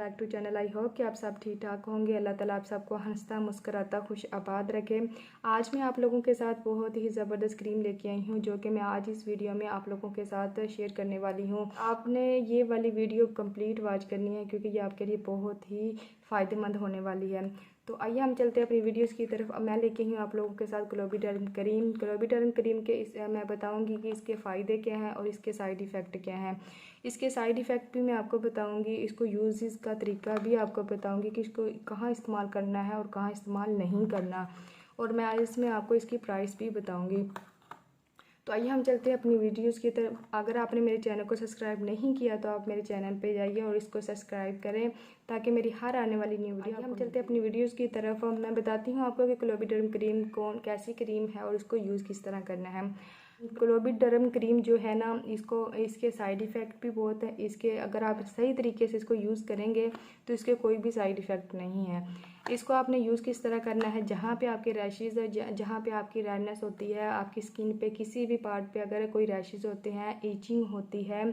Back to channel. I hope कि आप सब ठीक ठाक होंगे। अल्लाह ताला आप सबको हंसता मुस्कुराता खुश आबाद रखे। आज मैं आप लोगों के साथ बहुत ही ज़बरदस्त क्रीम लेके आई हूँ जो कि मैं आज इस वीडियो में आप लोगों के साथ शेयर करने वाली हूँ। आपने ये वाली वीडियो कंप्लीट वॉच करनी है क्योंकि ये आपके लिए बहुत ही फ़ायदेमंद होने वाली है। तो आइए हम चलते हैं अपनी वीडियोस की तरफ। मैं लेके हूँ आप लोगों के साथ क्लोबिडर्म करीम। क्लोबिडर्म करीम के मैं बताऊंगी कि इसके फ़ायदे क्या हैं और इसके साइड इफ़ेक्ट क्या हैं। इसके साइड इफ़ेक्ट भी मैं आपको बताऊंगी, इसको यूज़ का तरीका भी आपको बताऊंगी कि इसको कहाँ इस्तेमाल करना है और कहाँ इस्तेमाल नहीं करना, और मैं इसमें आपको इसकी प्राइस भी बताऊँगी। तो आइए हम चलते हैं अपनी वीडियोस की तरफ। अगर आपने मेरे चैनल को सब्सक्राइब नहीं किया तो आप मेरे चैनल पे जाइए और इसको सब्सक्राइब करें ताकि मेरी हर आने वाली न्यू वीडियो। हम चलते हैं अपनी वीडियोस की तरफ। मैं बताती हूँ आपको कि क्लोबिडर्म करीम कैसी करीम है और इसको यूज़ किस तरह करना है। क्लोबिडर्म करीम जो है ना, इसके साइड इफ़ेक्ट भी बहुत है। इसके अगर आप सही तरीके से इसको यूज़ करेंगे तो इसके कोई भी साइड इफ़ेक्ट नहीं है। इसको आपने यूज़ किस तरह करना है, जहाँ पे आपके रैशेज़ है, जहाँ पे आपकी रेडनेस होती है, आपकी स्किन पे किसी भी पार्ट पे अगर कोई रैशेज़ होते हैं, ईचिंग होती है,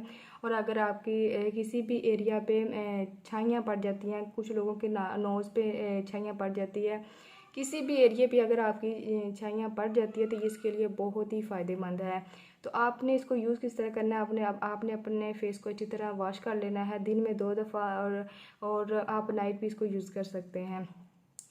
और अगर आपकी किसी भी एरिया पे छाइयाँ पड़ जाती हैं, कुछ लोगों के नोज़ पे छाइयाँ पड़ जाती है, किसी भी एरिया पे अगर आपकी छाइयाँ पड़ जाती है तो ये इसके लिए बहुत ही फ़ायदेमंद है। तो आपने इसको यूज़ किस तरह करना है, आपने अपने फेस को अच्छी तरह वॉश कर लेना है दिन में 2 दफ़ा, और आप नाइट भी इसको यूज़ कर सकते हैं।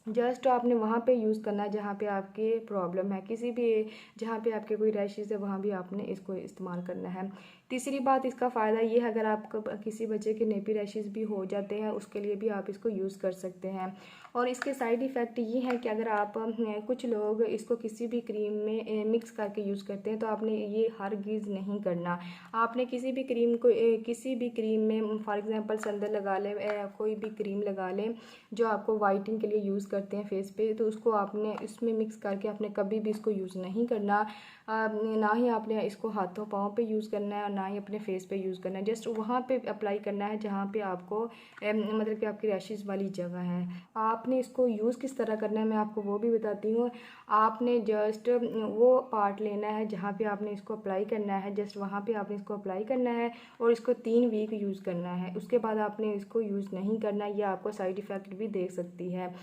जस्ट आपने वहाँ पे यूज़ करना है जहाँ पे आपकी प्रॉब्लम है, किसी भी जहाँ पे आपके कोई रैशेज़ है वहाँ भी आपने इसको इस्तेमाल करना है। तीसरी बात, इसका फ़ायदा ये है अगर आपको किसी बच्चे के नेपी रैशेज़ भी हो जाते हैं उसके लिए भी आप इसको यूज़ कर सकते हैं। और इसके साइड इफ़ेक्ट ये है कि अगर आप कुछ लोग इसको किसी भी क्रीम में मिक्स करके यूज़ करते हैं तो आपने ये हरगिज़ नहीं करना। आपने किसी भी क्रीम में फॉर एग्ज़ाम्पल संदल लगा लें, कोई भी क्रीम लगा लें जो आपको वाइटनिंग के लिए यूज़ करते हैं फेस पे, तो उसको आपने इसमें मिक्स करके आपने कभी भी इसको यूज़ नहीं करना। ना ही आपने इसको हाथों पाँव पे यूज़ करना है और ना ही अपने फेस पे यूज़ करना है। जस्ट वहाँ पे अप्लाई करना है जहाँ पे आपको मतलब कि आपकी रैशेज़ वाली जगह है। आपने इसको यूज़ किस तरह करना है मैं आपको वो भी बताती हूँ। आपने जस्ट वो पार्ट लेना है जहाँ पे आपने इसको अप्लाई करना है, जस्ट वहाँ पे आपने इसको अप्लाई करना है और इसको 3 वीक यूज़ करना है। उसके बाद आपने इसको यूज़ नहीं करना, ये आपको साइड इफ़ेक्ट भी दे सकती है।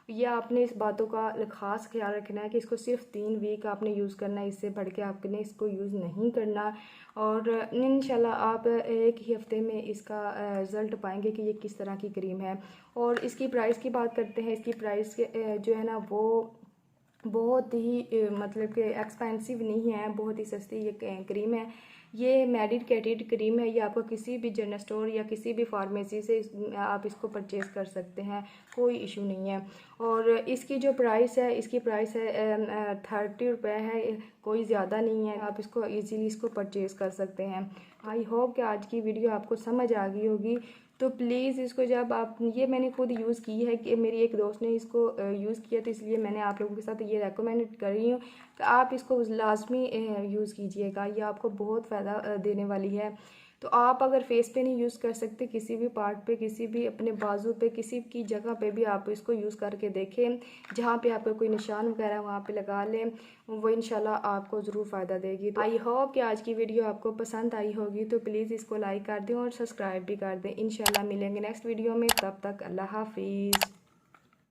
ये आपने इस बातों का ख़ास ख्याल रखना है कि इसको सिर्फ 3 वीक आपने यूज़ करना है, इससे बढ़ के आपने इसको यूज़ नहीं करना। और इंशाल्लाह आप एक ही हफ्ते में इसका रिज़ल्ट पाएंगे कि ये किस तरह की क्रीम है। और इसकी प्राइस की बात करते हैं। इसकी प्राइस जो है ना वो बहुत ही मतलब कि एक्सपेंसिव नहीं है, बहुत ही सस्ती ये क्रीम है। ये मेडिकेटेड क्रीम है। ये आपको किसी भी जनरल स्टोर या किसी भी फार्मेसी से आप इसको परचेज़ कर सकते हैं, कोई इशू नहीं है। और इसकी जो प्राइस है, इसकी प्राइस है 30 रुपये है, कोई ज़्यादा नहीं है। आप इसको इजीली इसको परचेज़ कर सकते हैं। आई होप कि आज की वीडियो आपको समझ आ गई होगी। तो प्लीज़ इसको जब आप, ये मैंने खुद यूज़ की है कि मेरी एक दोस्त ने इसको यूज़ किया तो इसलिए मैंने आप लोगों के साथ ये रेकमेंड कर रही हूँ कि आप इसको लाजमी यूज़ कीजिएगा। ये आपको बहुत फ़ायदा देने वाली है। तो आप अगर फेस पे नहीं यूज़ कर सकते, किसी भी पार्ट पे, किसी भी अपने बाजू पे, किसी की जगह पे भी आप इसको यूज़ करके देखें, जहाँ पे आपका कोई निशान वगैरह वहाँ पे लगा लें, वो इंशाल्लाह आपको ज़रूर फ़ायदा देगी। तो आई होप कि आज की वीडियो आपको पसंद आई होगी। तो प्लीज़ इसको लाइक कर दें और सब्सक्राइब भी कर दें। इंशाल्लाह मिलेंगे नेक्स्ट वीडियो में, तब तक अल्लाह हाफिज़।